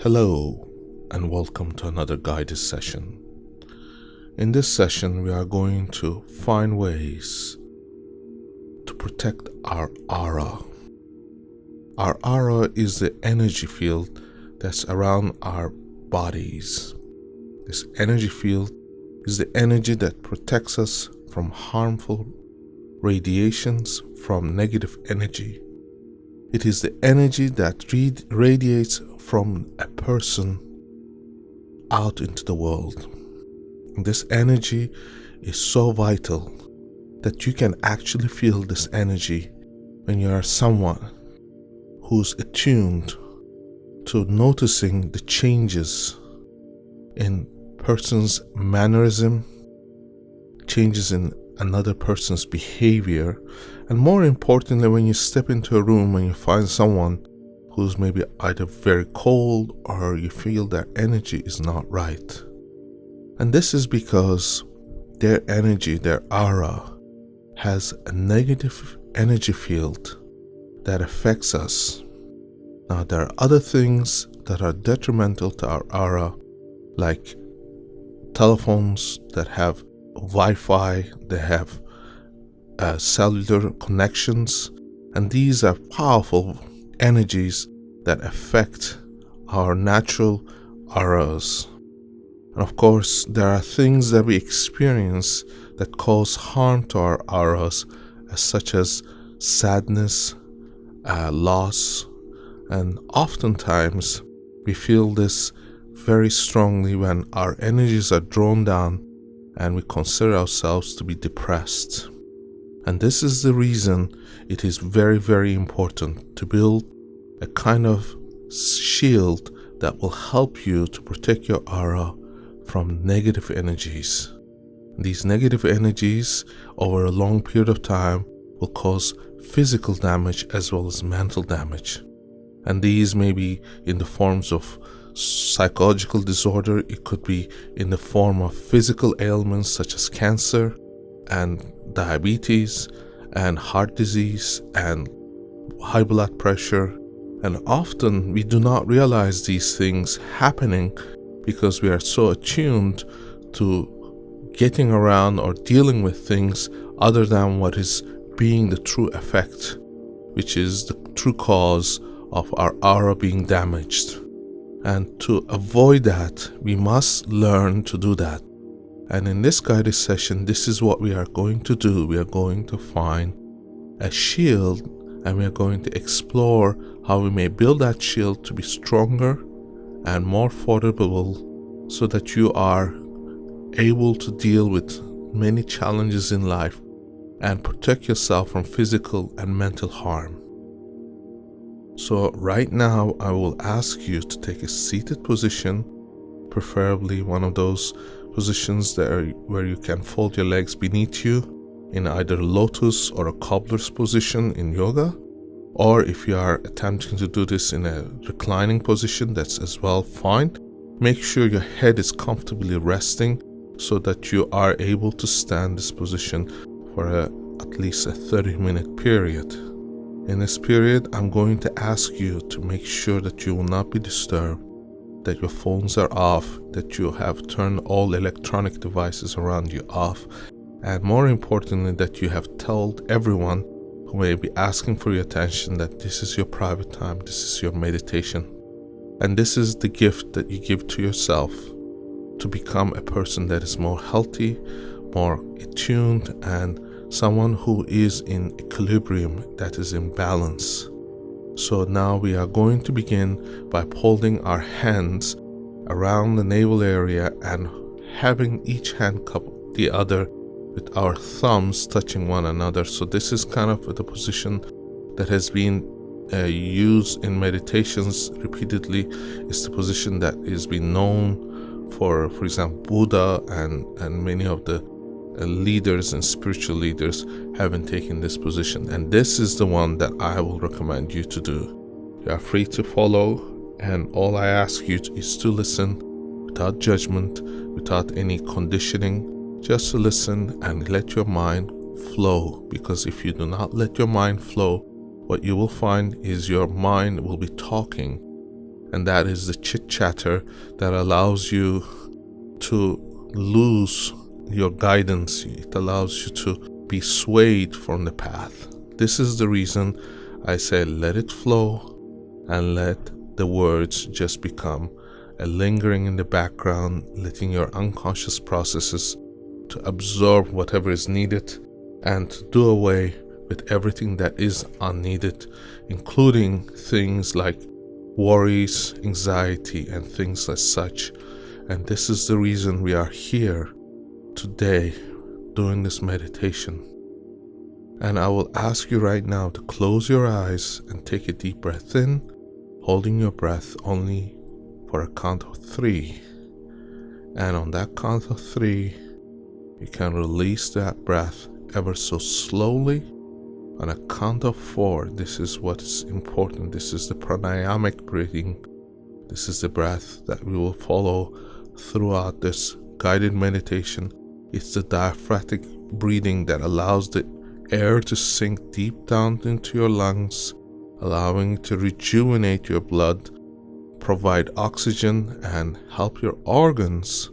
Hello and welcome to another guided session. In this session, we are going to find ways to protect our aura. Our aura is the energy field that's around our bodies. This energy field is the energy that protects us from harmful radiations, from negative energy. It is the energy that radiates from a person out into the world. This energy is so vital that you can actually feel this energy when you are someone who's attuned to noticing the changes in person's mannerism, changes in another person's behavior, and more importantly, when you step into a room and you find someone who's maybe either very cold or you feel their energy is not right. And this is because their energy, their aura, has a negative energy field that affects us. Now, there are other things that are detrimental to our aura, like telephones that have Wi-Fi, they have cellular connections, and these are powerful energies that affect our natural auras. And of course, there are things that we experience that cause harm to our auras, such as sadness, loss, and oftentimes we feel this very strongly when our energies are drawn down and we consider ourselves to be depressed. And this is the reason it is very, very important to build a kind of shield that will help you to protect your aura from negative energies. These negative energies over a long period of time will cause physical damage as well as mental damage. And these may be in the forms of psychological disorder, it could be in the form of physical ailments such as cancer and diabetes and heart disease and high blood pressure. And often we do not realize these things happening because we are so attuned to getting around or dealing with things other than what is being the true effect, which is the true cause of our aura being damaged. And to avoid that, we must learn to do that. And in this guided session, this is what we are going to do. We are going to find a shield and we are going to explore how we may build that shield to be stronger and more formidable so that you are able to deal with many challenges in life and protect yourself from physical and mental harm. So right now, I will ask you to take a seated position, preferably one of those positions where you can fold your legs beneath you in either lotus or a cobbler's position in yoga, or if you are attempting to do this in a reclining position, that's as well fine. Make sure your head is comfortably resting so that you are able to stand this position for at least a 30-minute period. In this period, I'm going to ask you to make sure that you will not be disturbed, that your phones are off, that you have turned all electronic devices around you off, and more importantly, that you have told everyone who may be asking for your attention that this is your private time, this is your meditation, and this is the gift that you give to yourself to become a person that is more healthy, more attuned, and someone who is in equilibrium, that is in balance. So now we are going to begin by holding our hands around the navel area and having each hand cup the other with our thumbs touching one another. So this is kind of the position that has been used in meditations repeatedly. It's the position that has been known for example, Buddha and many of the leaders and spiritual leaders haven't taken this position, and this is the one that I will recommend you to do. You are free to follow, and all I ask you is to listen without judgment, without any conditioning, just to listen and let your mind flow, because if you do not let your mind flow, what you will find is your mind will be talking and that is the chit chatter that allows you to lose your guidance. It allows you to be swayed from the path. This is the reason I say let it flow and let the words just become a lingering in the background, letting your unconscious processes to absorb whatever is needed and to do away with everything that is unneeded, including things like worries, anxiety, and things as such. And this is the reason we are here today doing this meditation. And I will ask you right now to close your eyes and take a deep breath in, holding your breath only for a count of 3. And on that count of 3, you can release that breath ever so slowly. On a count of 4, this is what's important. This is the pranayamic breathing. This is the breath that we will follow throughout this guided meditation. It's the diaphragmatic breathing that allows the air to sink deep down into your lungs, allowing it to rejuvenate your blood, provide oxygen, and help your organs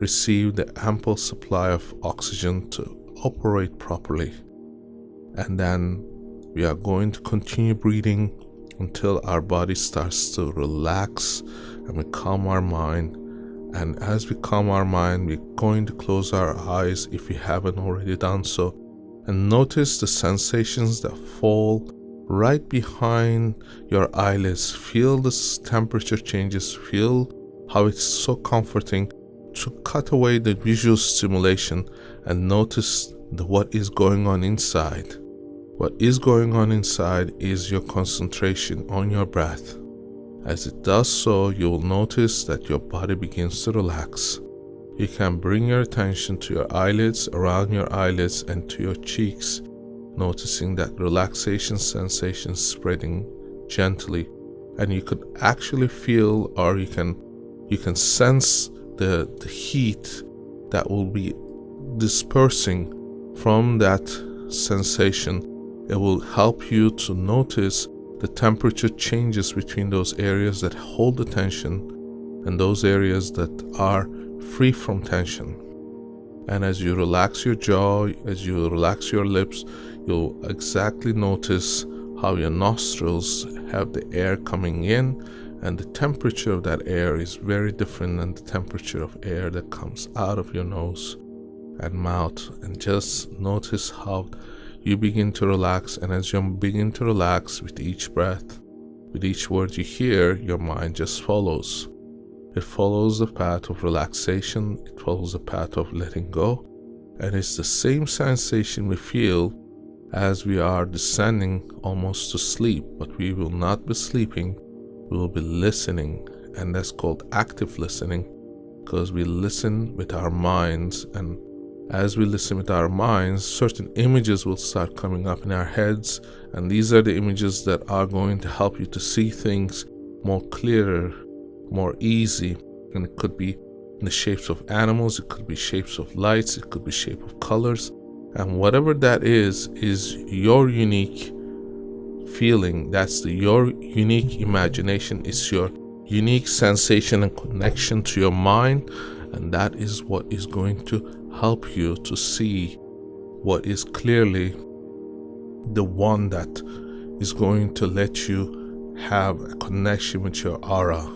receive the ample supply of oxygen to operate properly. And then we are going to continue breathing until our body starts to relax and we calm our mind. And as we calm our mind, we're going to close our eyes if we haven't already done so, and notice the sensations that fall right behind your eyelids. Feel the temperature changes, feel how it's so comforting to cut away the visual stimulation and notice what is going on inside. What is going on inside is your concentration on your breath. As it does so, you will notice that your body begins to relax. You can bring your attention to your eyelids, around your eyelids, and to your cheeks, noticing that relaxation sensation spreading gently. And you could actually feel, or you can sense the heat that will be dispersing from that sensation. It will help you to notice the temperature changes between those areas that hold the tension and those areas that are free from tension. And as you relax your jaw, as you relax your lips, you'll exactly notice how your nostrils have the air coming in, and the temperature of that air is very different than the temperature of air that comes out of your nose and mouth. And just notice how you begin to relax, and as you begin to relax with each breath, with each word you hear, your mind just follows. It follows the path of relaxation, it follows the path of letting go, and it's the same sensation we feel as we are descending almost to sleep, but we will not be sleeping, we will be listening, and that's called active listening, because we listen with our minds, and as we listen with our minds, certain images will start coming up in our heads, and these are the images that are going to help you to see things more clearer, more easy. And it could be in the shapes of animals, it could be shapes of lights, it could be shape of colors, and whatever that is your unique feeling. That's your unique imagination. It's your unique sensation and connection to your mind, and that is what is going to help you to see what is clearly the one that is going to let you have a connection with your aura.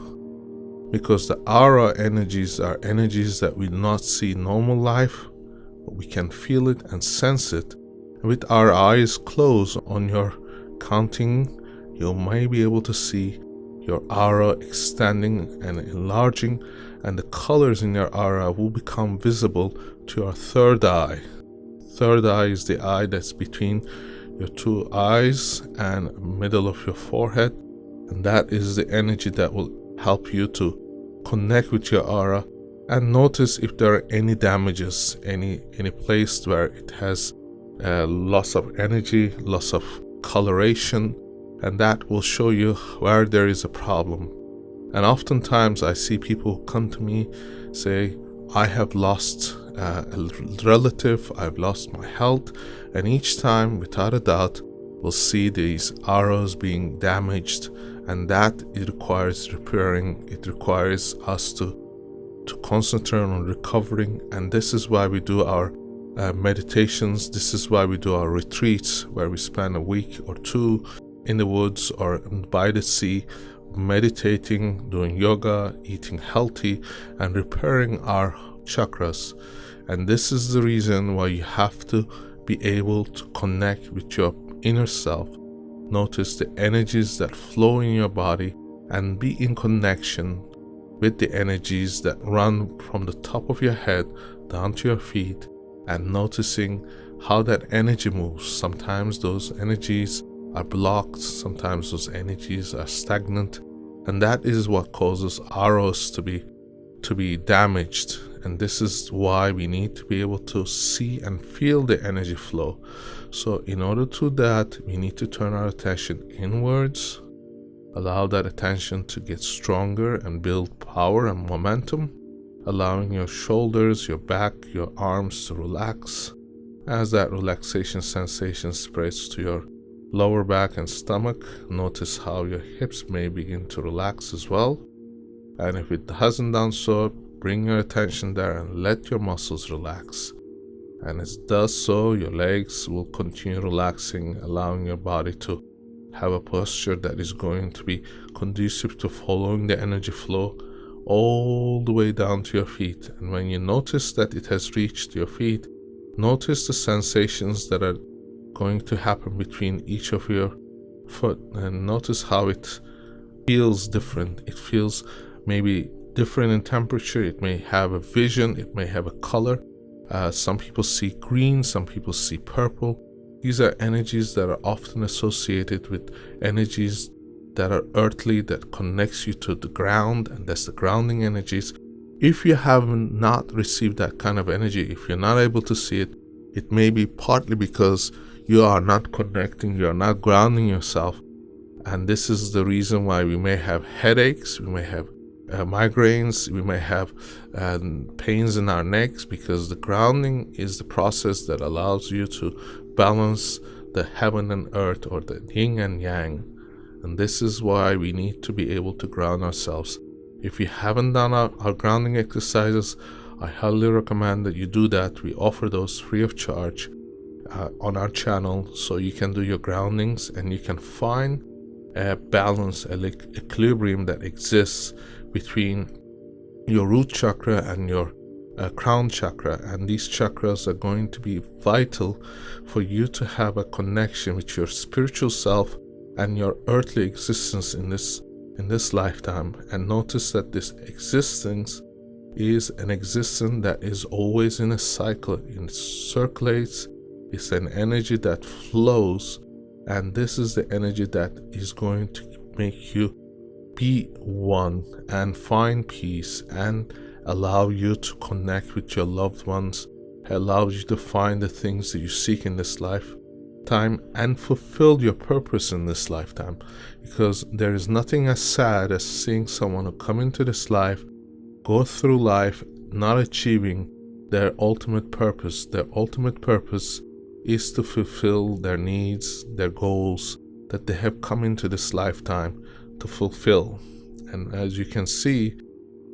Because the aura energies are energies that we do not see in normal life, but we can feel it and sense it. And with our eyes closed on your counting, you may be able to see your aura extending and enlarging, and the colors in your aura will become visible to your third eye. Third eye is the eye that's between your two eyes and middle of your forehead, and that is the energy that will help you to connect with your aura and notice if there are any damages, any place where it has loss of energy, loss of coloration, and that will show you where there is a problem. And oftentimes I see people come to me say, I have lost a relative, I've lost my health, and each time, without a doubt, we'll see these auras being damaged, and that it requires repairing. It requires us to concentrate on recovering, and this is why we do our meditations. This is why we do our retreats, where we spend a week or two in the woods or by the sea, meditating, doing yoga, eating healthy, and repairing our chakras. And this is the reason why you have to be able to connect with your inner self. Notice the energies that flow in your body and be in connection with the energies that run from the top of your head down to your feet, and noticing how that energy moves. Sometimes those energies are blocked, sometimes those energies are stagnant, and that is what causes auras to be damaged. And this is why we need to be able to see and feel the energy flow. So in order to do that, we need to turn our attention inwards, allow that attention to get stronger and build power and momentum, allowing your shoulders, your back, your arms to relax. As that relaxation sensation spreads to your lower back and stomach, notice how your hips may begin to relax as well. And if it hasn't done so, bring your attention there and let your muscles relax. And as it does so, your legs will continue relaxing, allowing your body to have a posture that is going to be conducive to following the energy flow all the way down to your feet. And when you notice that it has reached your feet, notice the sensations that are going to happen between each of your foot, and notice how it feels different. It feels maybe different in temperature. It may have a vision, it may have a color. Some people see green, some people see purple. These are energies that are often associated with energies that are earthly, that connects you to the ground, and that's the grounding energies. If you have not received that kind of energy, if you're not able to see it, it may be partly because you are not connecting, you are not grounding yourself. And this is the reason why we may have headaches, we may have migraines, we may have pains in our necks, because the grounding is the process that allows you to balance the heaven and earth, or the yin and yang. And this is why we need to be able to ground ourselves. If you haven't done our grounding exercises, I highly recommend that you do that. We offer those free of charge on our channel, so you can do your groundings and you can find a balance, an equilibrium that exists between your root chakra and your crown chakra. And these chakras are going to be vital for you to have a connection with your spiritual self and your earthly existence in this lifetime. And notice that this existence is an existence that is always in a cycle. It circulates. It's an energy that flows, and this is the energy that is going to make you be one and find peace and allow you to connect with your loved ones, allows you to find the things that you seek in this lifetime and fulfill your purpose in this lifetime. Because there is nothing as sad as seeing someone who come into this life, go through life not achieving their ultimate purpose. Their ultimate purpose is to fulfill their needs, their goals that they have come into this lifetime to fulfill. And as you can see,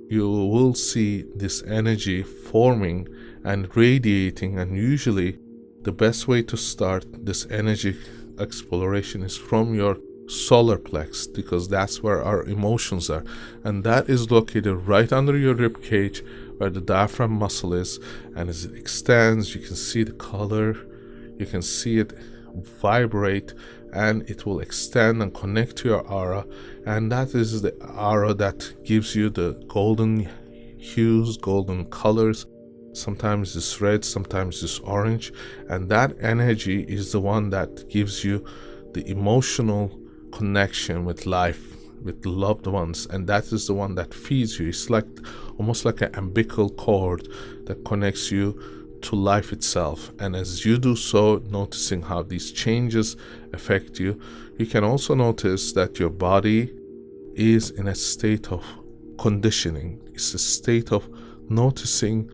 you will see this energy forming and radiating, and usually the best way to start this energy exploration is from your solar plex, because that's where our emotions are, and that is located right under your rib cage where the diaphragm muscle is. And as it extends, you can see the color, you can see it vibrate, and it will extend and connect to your aura. And that is the aura that gives you the golden hues, golden colors. Sometimes it's red, sometimes it's orange, and that energy is the one that gives you the emotional connection with life, with loved ones, and that is the one that feeds you. It's like almost like an umbilical cord that connects you to life itself. And as you do so, noticing how these changes affect you, you can also notice that your body is in a state of conditioning. It's a state of noticing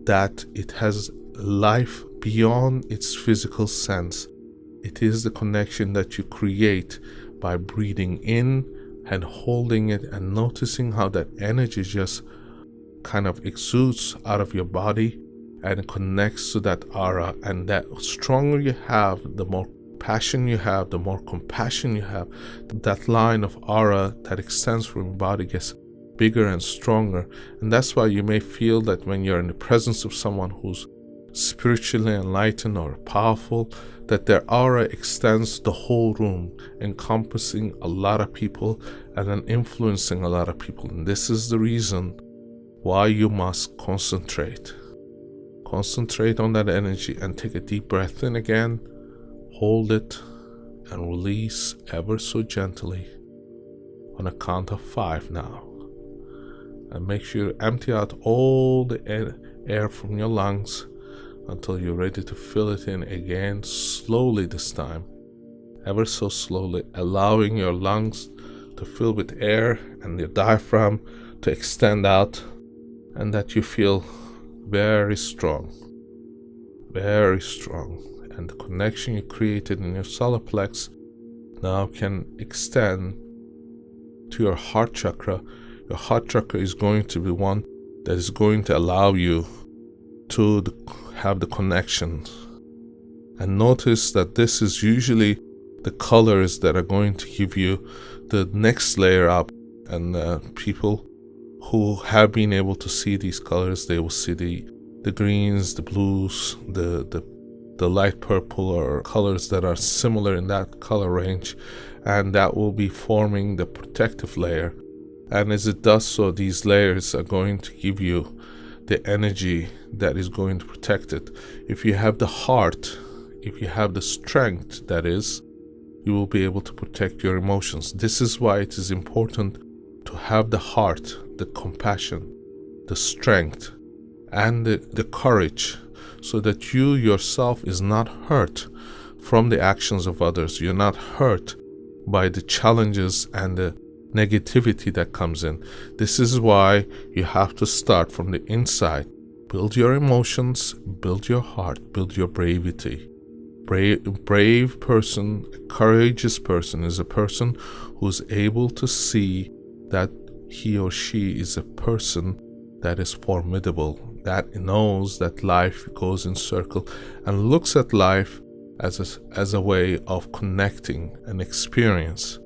that it has life beyond its physical sense. It is the connection that you create by breathing in and holding it and noticing how that energy just kind of exudes out of your body and connects to that aura. And that stronger you have, the more passion you have, the more compassion you have, that line of aura that extends from your body gets bigger and stronger. And that's why you may feel that when you're in the presence of someone who's spiritually enlightened or powerful, that their aura extends the whole room, encompassing a lot of people and then influencing a lot of people. And this is the reason why you must concentrate on that energy and take a deep breath in again, hold it and release ever so gently on a count of 5 now. And make sure you empty out all the air from your lungs until you're ready to fill it in again, slowly this time, ever so slowly, allowing your lungs to fill with air and your diaphragm to extend out, and that you feel very strong, and the connection you created in your solar plex now can extend to your heart chakra. Your heart chakra is going to be one that is going to allow you to have the connection. And notice that this is usually the colors that are going to give you the next layer up. And people who have been able to see these colors, they will see the greens, the blues, the light purple, or colors that are similar in that color range, and that will be forming the protective layer. And as it does so, these layers are going to give you the energy that is going to protect it. If you have the heart, if you have the strength, that is, you will be able to protect your emotions. This is why it is important to have the heart, the compassion, the strength, and the courage, so that you yourself is not hurt from the actions of others. You're not hurt by the challenges and the negativity that comes in. This is why you have to start from the inside. Build your emotions, build your heart, build your bravery. Brave person, a courageous person, is a person who's able to see that he or she is a person that is formidable, that knows that life goes in circle and looks at life as a way of connecting an experience.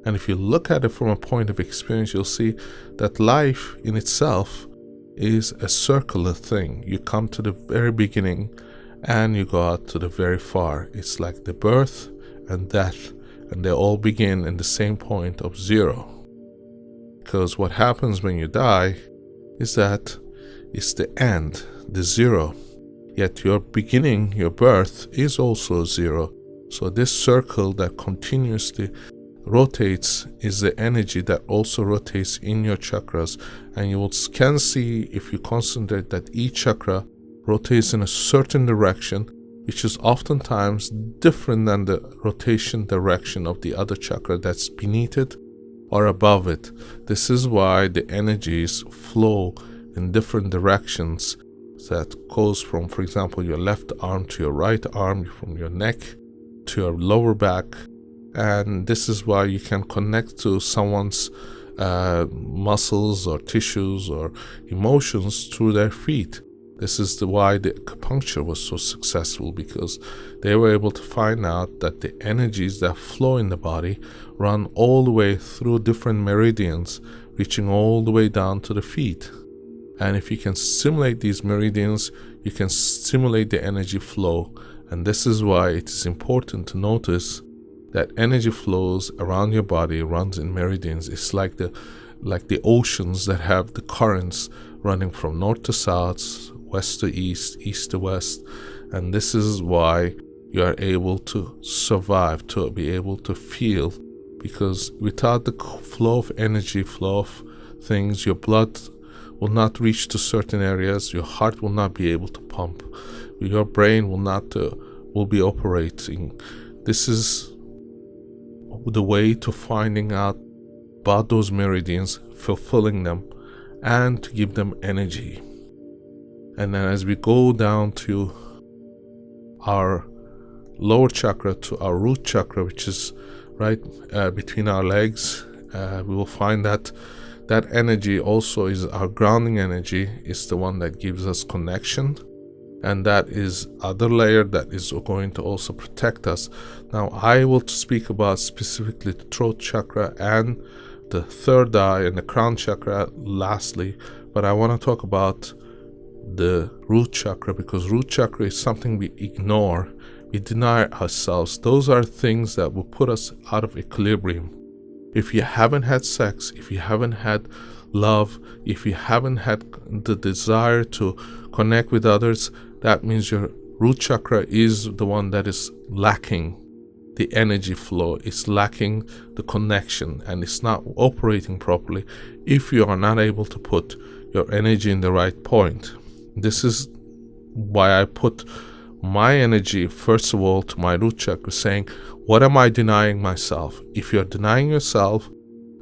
And if you look at it from a point of experience, you'll see that life in itself is a circular thing. You come to the very beginning and you go out to the very far. It's like the birth and death, and they all begin in the same point of 0. Because what happens when you die is that it's the end, the 0. Yet your beginning, your birth, is also 0. So this circle that continuously rotates is the energy that also rotates in your chakras. And you can see, if you concentrate, that each chakra rotates in a certain direction, which is oftentimes different than the rotation direction of the other chakra that's beneath it or above it. This is why the energies flow in different directions. That goes from, for example, your left arm to your right arm, from your neck to your lower back. And this is why you can connect to someone's muscles or tissues or emotions through their feet. This is why the acupuncture was so successful, because they were able to find out that the energies that flow in the body run all the way through different meridians, reaching all the way down to the feet. And if you can stimulate these meridians, you can stimulate the energy flow. And this is why it is important to notice that energy flows around your body, runs in meridians. It's like the oceans that have the currents running from north to south, west to east, east to west. And this is why you are able to survive, to be able to feel, because without the flow of energy, flow of things, your blood will not reach to certain areas, your heart will not be able to pump, your brain will be operating. This is the way to finding out about those meridians, fulfilling them, and to give them energy. And then as we go down to our lower chakra, to our root chakra, which is right between our legs We will find that that energy also is our grounding energy, is the one that gives us connection, and that is other layer that is going to also protect us. Now I will speak about specifically the throat chakra and the third eye and the crown chakra lastly, but I want to talk about the root chakra, because root chakra is something we ignore, we deny ourselves. Those are things that will put us out of equilibrium. If you haven't had sex, if you haven't had love, if you haven't had the desire to connect with others, that means your root chakra is the one that is lacking the energy flow, it's lacking the connection, and it's not operating properly if you are not able to put your energy in the right point. This is why I put my energy, first of all, to my root chakra, saying, what am I denying myself? If you're denying yourself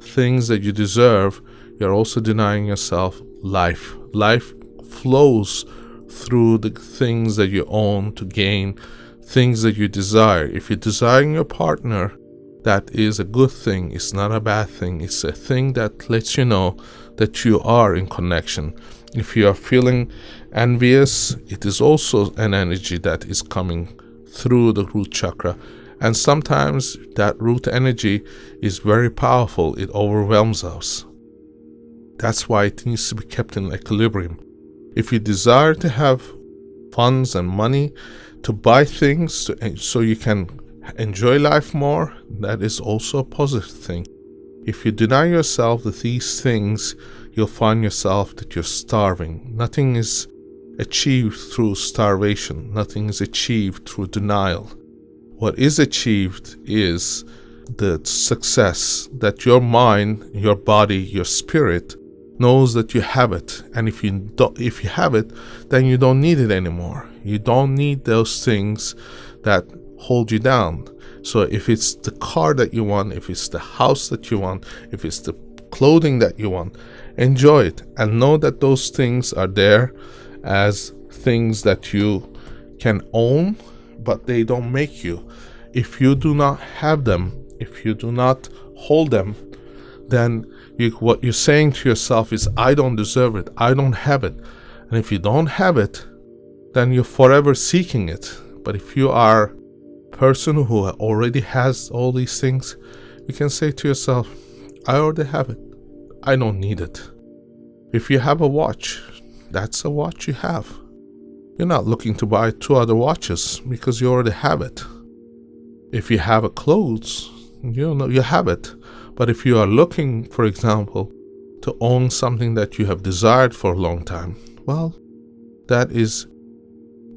things that you deserve, you're also denying yourself life. Life flows through the things that you own to gain things that you desire. If you're desiring your partner, that is a good thing. It's not a bad thing. It's a thing that lets you know that you are in connection. If you are feeling envious, it is also an energy that is coming through the root chakra. And sometimes that root energy is very powerful. It overwhelms us. That's why it needs to be kept in equilibrium. If you desire to have funds and money to buy things so you can enjoy life more, that is also a positive thing. If you deny yourself these things, you'll find yourself that you're starving. Nothing is achieved through starvation. Nothing is achieved through denial. What is achieved is the success that your mind, your body, your spirit knows that you have it. And if you have it, then you don't need it anymore. You don't need those things that hold you down. So if it's the car that you want, if it's the house that you want, if it's the clothing that you want, enjoy it and know that those things are there as things that you can own, but they don't make you. If you do not have them, if you do not hold them, then what you're saying to yourself is, I don't deserve it, I don't have it. And if you don't have it, then you're forever seeking it. But if you are a person who already has all these things, you can say to yourself, I already have it, I don't need it. If you have a watch, that's a watch you have. You're not looking to buy 2 other watches because you already have it. If you have a clothes, you have it. But if you are looking, for example, to own something that you have desired for a long time, well, that is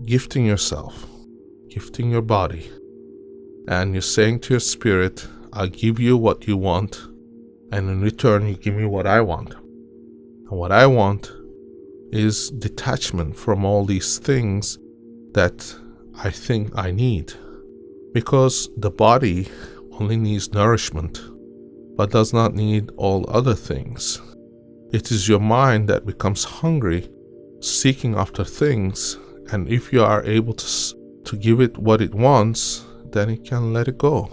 gifting yourself, gifting your body. And you're saying to your spirit, I'll give you what you want, and in return, you give me what I want. And what I want is detachment from all these things that I think I need. Because the body only needs nourishment, but does not need all other things. It is your mind that becomes hungry, seeking after things, and if you are able to give it what it wants, then it can let it go.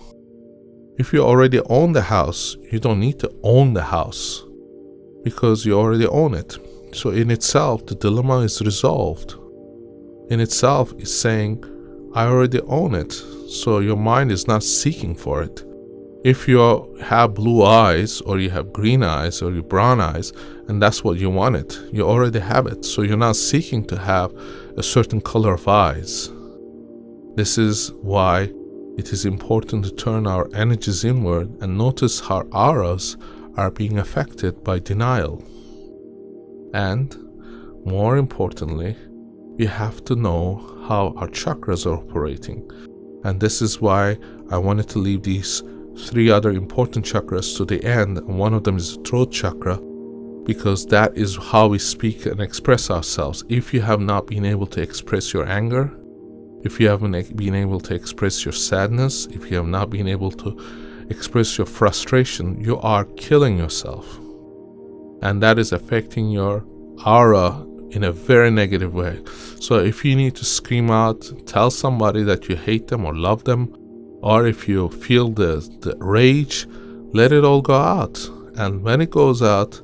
If you already own the house, you don't need to own the house, because you already own it. So in itself, the dilemma is resolved. In itself, it's saying, I already own it, so your mind is not seeking for it. If you have blue eyes, or you have green eyes, or you brown eyes, and that's what you wanted, you already have it, so you're not seeking to have a certain color of eyes. This is why it is important to turn our energies inward and notice how auras are being affected by denial. And, more importantly, we have to know how our chakras are operating. And this is why I wanted to leave these 3 other important chakras to the end, and one of them is the throat chakra, because that is how we speak and express ourselves. If you have not been able to express your anger, if you haven't been able to express your sadness, if you have not been able to express your frustration, you are killing yourself. And that is affecting your aura in a very negative way. So if you need to scream out, tell somebody that you hate them or love them, or if you feel the rage, let it all go out. And when it goes out,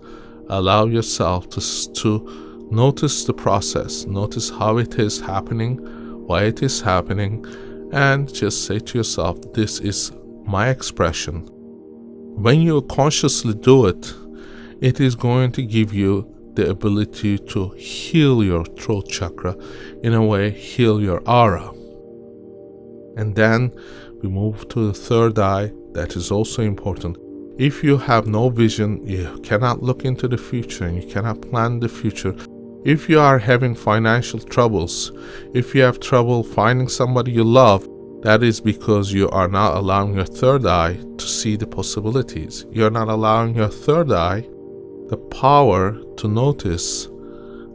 allow yourself to notice the process, notice how it is happening, why it is happening, and just say to yourself, this is my expression. When you consciously do it, it is going to give you the ability to heal your throat chakra, in a way, heal your aura. And then we move to the third eye. That is also important. If you have no vision, you cannot look into the future and you cannot plan the future. If you are having financial troubles, if you have trouble finding somebody you love, that is because you are not allowing your third eye to see the possibilities. You're not allowing your third eye the power to notice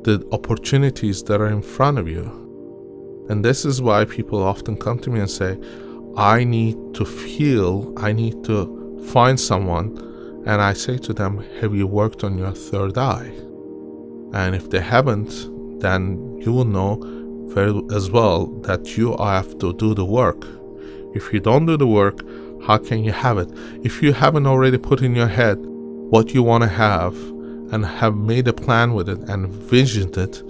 the opportunities that are in front of you. And this is why people often come to me and say, I need to feel, I need to find someone. And I say to them, have you worked on your third eye? And if they haven't, then you will know very as well that you have to do the work. If you don't do the work, how can you have it? If you haven't already put in your head what you want to have and have made a plan with it and visioned it,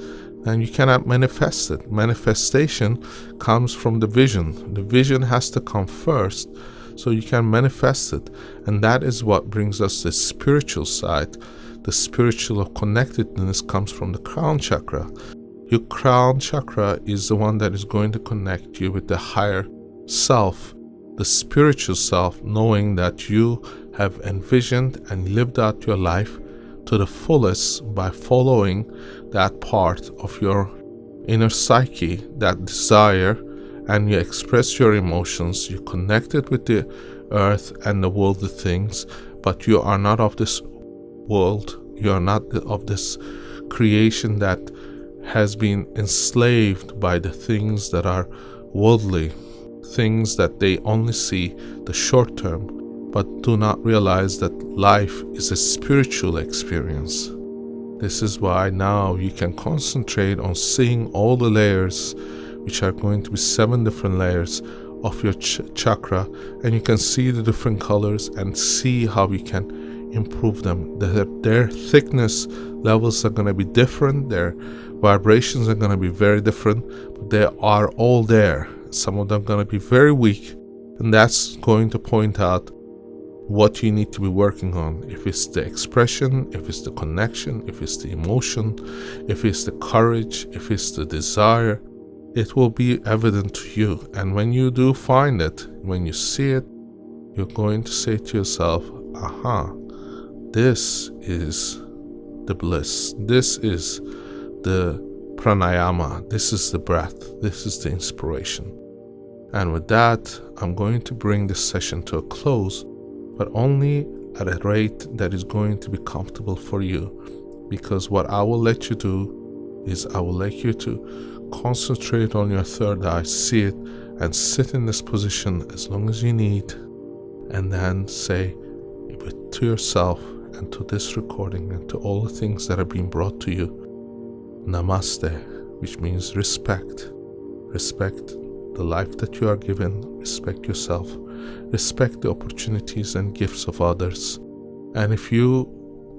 then you cannot manifest it. Manifestation comes from the vision. The vision has to come first so you can manifest it. And that is what brings us the spiritual side. The spiritual connectedness comes from the crown chakra. Your crown chakra is the one that is going to connect you with the higher self, the spiritual self, knowing that you have envisioned and lived out your life to the fullest by following that part of your inner psyche, that desire, and you express your emotions. You connected with the earth and the worldly things, but you are not of this world. You are not of this creation that has been enslaved by the things that are worldly, things that they only see the short term, but do not realize that life is a spiritual experience. This is why now you can concentrate on seeing all the layers, which are going to be 7 different layers of your chakra, and you can see the different colors and see how you can improve them. Their thickness levels are going to be different, their vibrations are going to be very different, but they are all there. Some of them are going to be very weak, and that's going to point out what you need to be working on. If it's the expression, if it's the connection, if it's the emotion, if it's the courage, if it's the desire, it will be evident to you. And when you do find it, when you see it, you're going to say to yourself, aha, this is the bliss, this is the pranayama, this is the breath, this is the inspiration. And with that, I'm going to bring this session to a close, but only at a rate that is going to be comfortable for you. Because what I will let you do is I will let you to concentrate on your third eye, see it, and sit in this position as long as you need, and then say to yourself and to this recording and to all the things that are being brought to you, Namaste, which means respect. Respect the life that you are given, respect yourself, respect the opportunities and gifts of others. And if you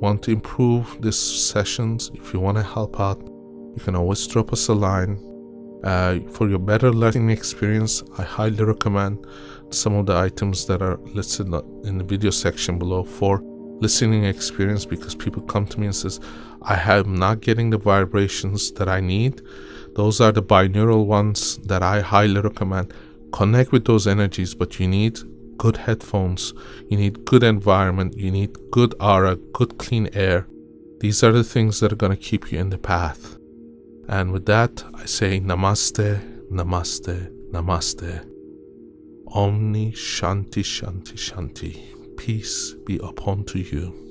want to improve these sessions, if you want to help out, you can always drop us a line. For your better learning experience, I highly recommend some of the items that are listed in the video section below for listening experience, because people come to me and says, I am not getting the vibrations that I need. Those are the binaural ones that I highly recommend. Connect with those energies, but you need good headphones, you need good environment, you need good aura, good clean air. These are the things that are going to keep you in the path. And with that, I say Namaste, Namaste, Namaste. Omni Shanti Shanti Shanti. Peace be upon to you.